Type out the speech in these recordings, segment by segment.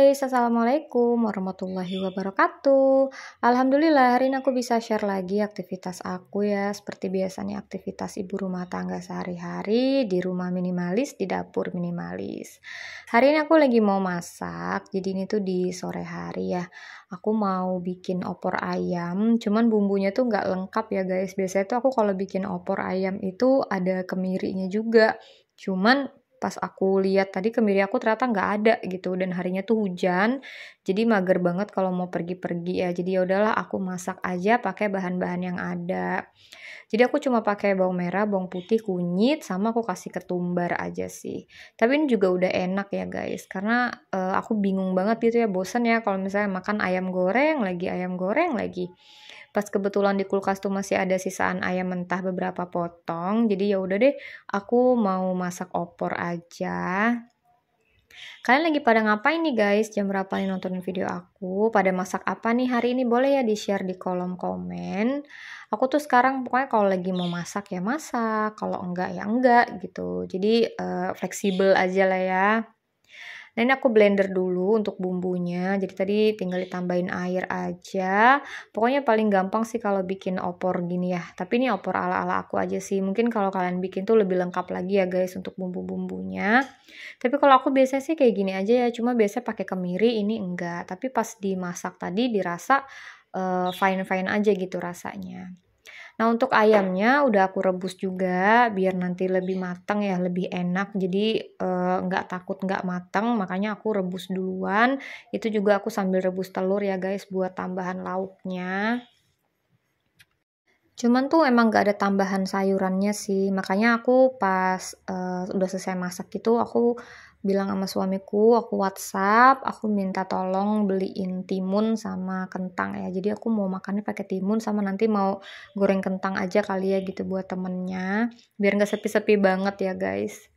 guys, Assalamualaikum warahmatullahi wabarakatuh. Alhamdulillah hari ini aku bisa share lagi aktivitas aku ya. Seperti biasa nih aktivitas ibu rumah tangga sehari-hari di rumah minimalis, di dapur minimalis. Hari ini aku lagi mau masak, jadi ini tuh di sore hari ya. Aku mau bikin opor ayam, cuman bumbunya tuh nggak lengkap ya guys. Biasanya tuh aku kalau bikin opor ayam itu ada kemirinya juga. Cuman pas aku lihat tadi kemiri aku ternyata nggak ada gitu dan harinya tuh hujan. Jadi mager banget kalau mau pergi-pergi ya. Jadi ya udahlah aku masak aja pakai bahan-bahan yang ada. Jadi aku cuma pakai bawang merah, bawang putih, kunyit sama aku kasih ketumbar aja sih. Tapi ini juga udah enak ya guys karena aku bingung banget gitu ya, bosan ya kalau misalnya makan ayam goreng lagi. Pas kebetulan di kulkas tuh masih ada sisaan ayam mentah beberapa potong. Jadi ya udah deh, aku mau masak opor aja. Kalian lagi pada ngapain nih guys? Jam berapa nih nontonin video aku? Pada masak apa nih hari ini? Boleh ya di-share di kolom komen. Aku tuh sekarang pokoknya kalau lagi mau masak ya masak, kalau enggak ya enggak gitu. Jadi fleksibel aja lah ya. Nah ini aku blender dulu untuk bumbunya, jadi tadi tinggal ditambahin air aja. Pokoknya paling gampang sih kalau bikin opor gini ya, tapi ini opor ala-ala aku aja sih. Mungkin kalau kalian bikin tuh lebih lengkap lagi ya guys untuk bumbu-bumbunya. Tapi kalau aku biasanya sih kayak gini aja ya, cuma biasanya pakai kemiri, ini enggak. Tapi pas dimasak tadi dirasa fine-fine aja gitu rasanya. Nah, untuk ayamnya udah aku rebus juga biar nanti lebih matang ya, lebih enak. Jadi nggak takut nggak matang, makanya aku rebus duluan. Itu juga aku sambil rebus telur ya guys buat tambahan lauknya. Cuman tuh emang gak ada tambahan sayurannya sih, makanya aku pas udah selesai masak itu aku bilang sama suamiku, aku WhatsApp, aku minta tolong beliin timun sama kentang ya. Jadi aku mau makannya pakai timun sama nanti mau goreng kentang aja kali ya gitu buat temennya, biar nggak sepi-sepi banget ya guys.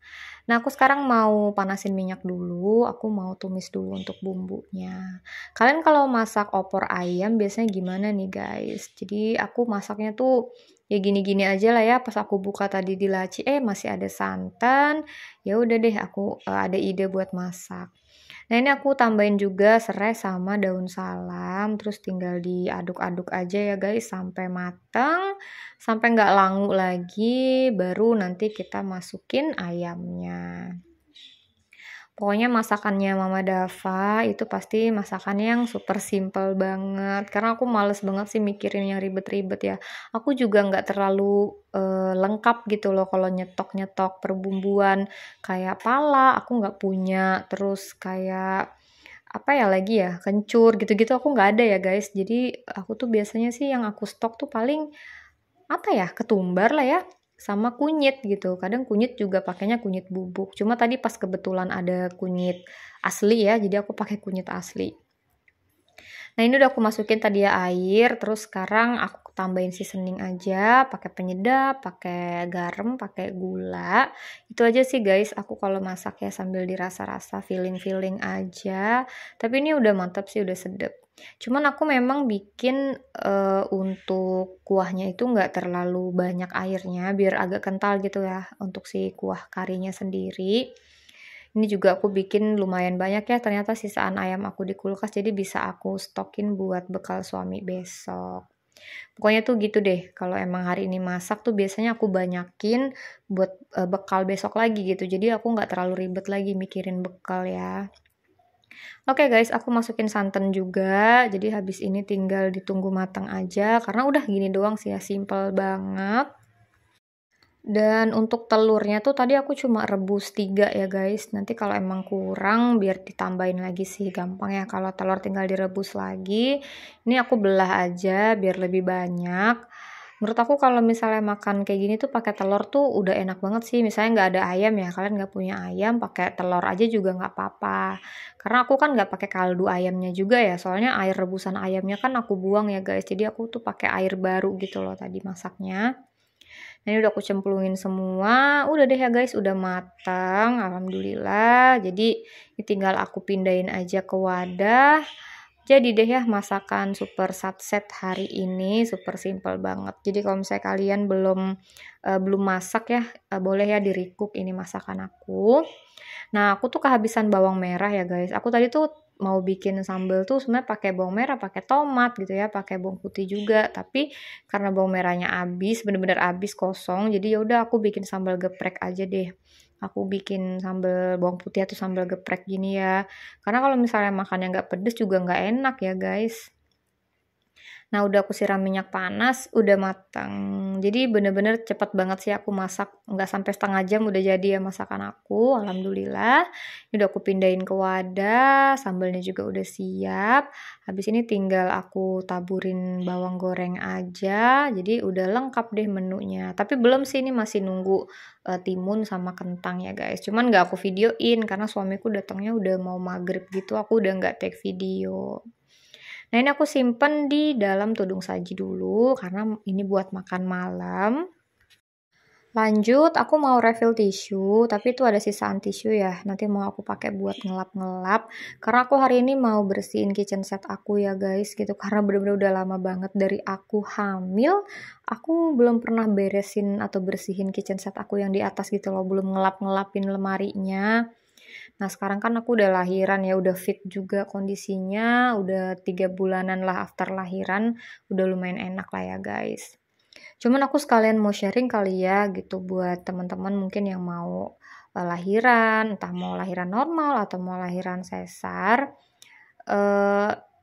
Nah aku sekarang mau panasin minyak dulu, aku mau tumis dulu untuk bumbunya. Kalian kalau masak opor ayam biasanya gimana nih guys? Jadi aku masaknya tuh ya gini-gini aja lah ya. Pas aku buka tadi di laci, masih ada santan. Ya udah deh aku ada ide buat masak. Nah ini aku tambahin juga serai sama daun salam, terus tinggal diaduk-aduk aja ya guys sampai matang, sampai nggak langu lagi, baru nanti kita masukin ayamnya. Pokoknya masakannya Mama Dava itu pasti masakan yang super simple banget. Karena aku males banget sih mikirin yang ribet-ribet ya. Aku juga nggak terlalu lengkap gitu loh kalau nyetok-nyetok perbumbuan. Kayak pala aku nggak punya. Terus kayak apa ya lagi ya, kencur gitu-gitu aku nggak ada ya guys. Jadi aku tuh biasanya sih yang aku stok tuh paling apa ya, ketumbar lah ya, sama kunyit gitu. Kadang kunyit juga pakainya kunyit bubuk. Cuma tadi pas kebetulan ada kunyit asli ya, jadi aku pakai kunyit asli. Nah ini udah aku masukin tadi ya air, terus sekarang aku tambahin seasoning aja, pakai penyedap, pakai garam, pakai gula. Itu aja sih guys, aku kalau masak ya sambil dirasa-rasa feeling-feeling aja. Tapi ini udah mantap sih, udah sedap. Cuman aku memang bikin untuk kuahnya itu nggak terlalu banyak airnya, biar agak kental gitu ya untuk si kuah karinya sendiri. Ini juga aku bikin lumayan banyak ya, ternyata sisaan ayam aku di kulkas, jadi bisa aku stokin buat bekal suami besok. Pokoknya tuh gitu deh, kalau emang hari ini masak tuh biasanya aku banyakin buat bekal besok lagi gitu. Jadi aku nggak terlalu ribet lagi mikirin bekal ya. Oke guys, aku masukin santan juga. Jadi habis ini tinggal ditunggu matang aja karena udah gini doang sih ya, simple banget. Dan untuk telurnya tuh tadi aku cuma rebus 3 ya guys. Nanti kalau emang kurang biar ditambahin lagi sih, gampang ya kalau telur tinggal direbus lagi. Ini aku belah aja biar lebih banyak. Menurut aku kalau misalnya makan kayak gini tuh pakai telur tuh udah enak banget sih. Misalnya nggak ada ayam ya, kalian nggak punya ayam, pakai telur aja juga nggak apa-apa. Karena aku kan nggak pakai kaldu ayamnya juga ya, soalnya air rebusan ayamnya kan aku buang ya guys. Jadi aku tuh pakai air baru gitu loh tadi masaknya. Nah ini udah aku cemplungin semua, udah deh ya guys, udah matang, alhamdulillah. Jadi ini tinggal aku pindahin aja ke wadah. Jadi deh ya masakan super satset hari ini, super simple banget. Jadi kalau misalnya kalian belum masak ya, boleh ya di-recook ini masakan aku. Nah aku tuh kehabisan bawang merah ya guys. Aku tadi tuh mau bikin sambal tuh sebenarnya pakai bawang merah, pakai tomat gitu ya, pakai bawang putih juga. Tapi karena bawang merahnya habis, bener-bener habis kosong, jadi ya udah aku bikin sambal geprek aja deh. Aku bikin sambal bawang putih atau sambal geprek gini ya. Karena kalau misalnya makannya nggak pedes juga nggak enak ya guys. Nah, udah aku siram minyak panas, udah matang. Jadi bener-bener cepet banget sih aku masak, nggak sampai setengah jam udah jadi ya masakan aku, alhamdulillah. Ini udah aku pindahin ke wadah, sambalnya juga udah siap. Habis ini tinggal aku taburin bawang goreng aja, jadi udah lengkap deh menunya. Tapi belum sih, ini masih nunggu timun sama kentang ya guys. Cuman nggak aku videoin karena suamiku datangnya udah mau maghrib gitu, aku udah nggak take video. Nah, ini aku simpen di dalam tudung saji dulu karena ini buat makan malam. Lanjut, aku mau refill tisu, tapi itu ada sisaan tisu ya. Nanti mau aku pakai buat ngelap-ngelap. Karena aku hari ini mau bersihin kitchen set aku ya guys, gitu. Karena bener-bener udah lama banget dari aku hamil, aku belum pernah beresin atau bersihin kitchen set aku yang di atas gitu loh. Belum ngelap-ngelapin lemarinya. Nah, sekarang kan aku udah lahiran ya, udah fit juga kondisinya, udah 3 bulanan lah after lahiran, udah lumayan enak lah ya guys. Cuman aku sekalian mau sharing kali ya gitu buat teman-teman mungkin yang mau lahiran, entah mau lahiran normal atau mau lahiran sesar.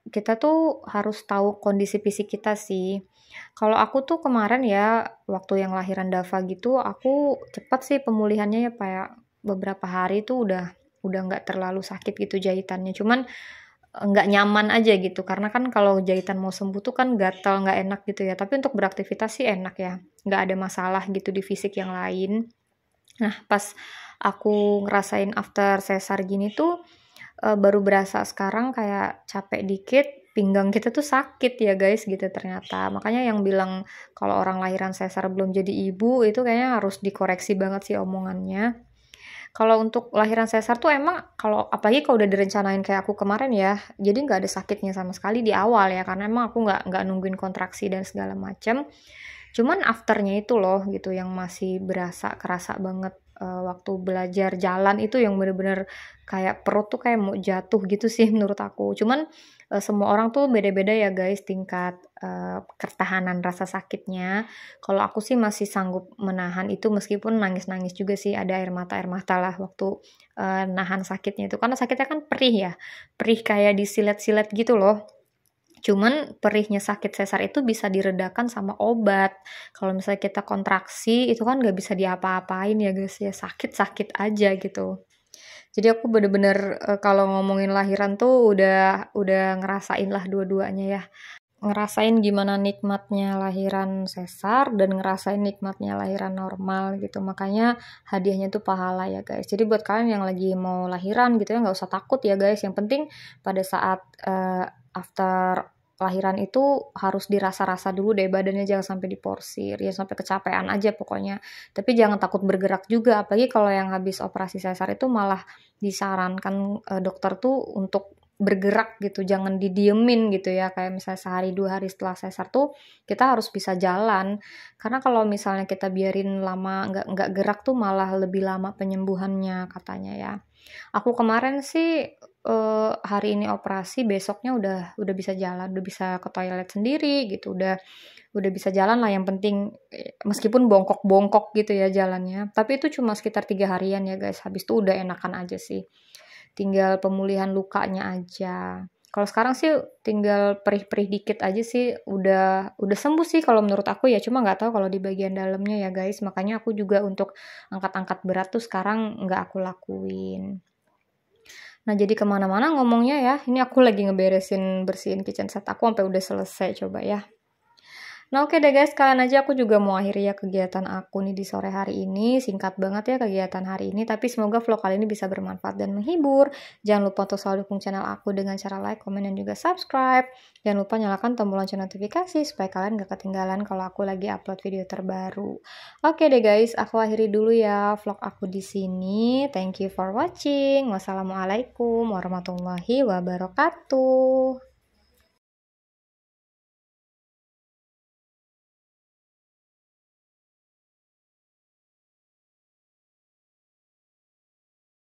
Kita tuh harus tahu kondisi fisik kita sih. Kalau aku tuh kemarin ya, waktu yang lahiran Dava gitu, aku cepet sih pemulihannya ya, kayak beberapa hari tuh udah nggak terlalu sakit gitu jahitannya. Cuman nggak nyaman aja gitu, karena kan kalau jahitan mau sembuh tuh kan gatal, nggak enak gitu ya. Tapi untuk beraktivitas sih enak ya, nggak ada masalah gitu di fisik yang lain. Nah, pas aku ngerasain after sesar gini tuh, baru berasa sekarang kayak capek dikit, pinggang kita tuh sakit ya guys gitu ternyata. Makanya yang bilang kalau orang lahiran sesar belum jadi ibu, itu kayaknya harus dikoreksi banget sih omongannya. Kalau untuk lahiran sesar tuh emang kalau apalagi kalau udah direncanain kayak aku kemarin ya, jadi nggak ada sakitnya sama sekali di awal ya, karena emang aku nggak nungguin kontraksi dan segala macam. Cuman afternya itu loh gitu yang masih kerasa banget waktu belajar jalan itu yang bener-bener kayak perut tuh kayak mau jatuh gitu sih menurut aku. Cuman semua orang tuh beda-beda ya guys tingkat ketahanan rasa sakitnya. Kalau aku sih masih sanggup menahan itu meskipun nangis-nangis juga sih, ada air mata lah waktu nahan sakitnya itu. Karena sakitnya kan perih ya, perih kayak disilet-silet gitu loh. Cuman perihnya sakit sesar itu bisa diredakan sama obat. Kalau misalnya kita kontraksi itu kan nggak bisa diapa-apain ya guys ya, sakit-sakit aja gitu. Jadi aku bener-bener kalau ngomongin lahiran tuh udah ngerasain lah dua-duanya ya. Ngerasain gimana nikmatnya lahiran sesar dan ngerasain nikmatnya lahiran normal gitu. Makanya hadiahnya tuh pahala ya guys. Jadi buat kalian yang lagi mau lahiran gitu ya nggak usah takut ya guys. Yang penting pada saat after lahiran itu harus dirasa-rasa dulu deh badannya, jangan sampai diporsir, ya sampai kecapean aja pokoknya. Tapi jangan takut bergerak juga, apalagi kalau yang habis operasi sesar itu malah disarankan dokter tuh untuk bergerak gitu, jangan didiemin gitu ya, kayak misalnya sehari 2 hari setelah sesar tuh kita harus bisa jalan, karena kalau misalnya kita biarin lama nggak gerak tuh malah lebih lama penyembuhannya katanya ya. Aku kemarin sih hari ini operasi, besoknya udah bisa jalan, udah bisa ke toilet sendiri gitu, udah bisa jalan lah, yang penting meskipun bongkok-bongkok gitu ya jalannya. Tapi itu cuma sekitar 3 harian ya guys, habis itu udah enakan aja sih. Tinggal pemulihan lukanya aja. Kalau sekarang sih tinggal perih-perih dikit aja sih, udah sembuh sih kalau menurut aku ya, cuma nggak tahu kalau di bagian dalamnya ya guys. Makanya aku juga untuk angkat-angkat berat tuh sekarang nggak aku lakuin. Nah, jadi kemana-mana ngomongnya ya. Ini aku lagi bersihin kitchen set aku sampai udah selesai coba ya. Nah, oke deh guys, kalian aja aku juga mau akhiri ya kegiatan aku nih di sore hari ini. Singkat banget ya kegiatan hari ini, tapi semoga vlog kali ini bisa bermanfaat dan menghibur. Jangan lupa untuk selalu dukung channel aku dengan cara like, komen, dan juga subscribe. Jangan lupa nyalakan tombol lonceng notifikasi supaya kalian gak ketinggalan kalau aku lagi upload video terbaru. Oke deh guys, aku akhiri dulu ya vlog aku di sini. Thank you for watching. Wassalamualaikum warahmatullahi wabarakatuh.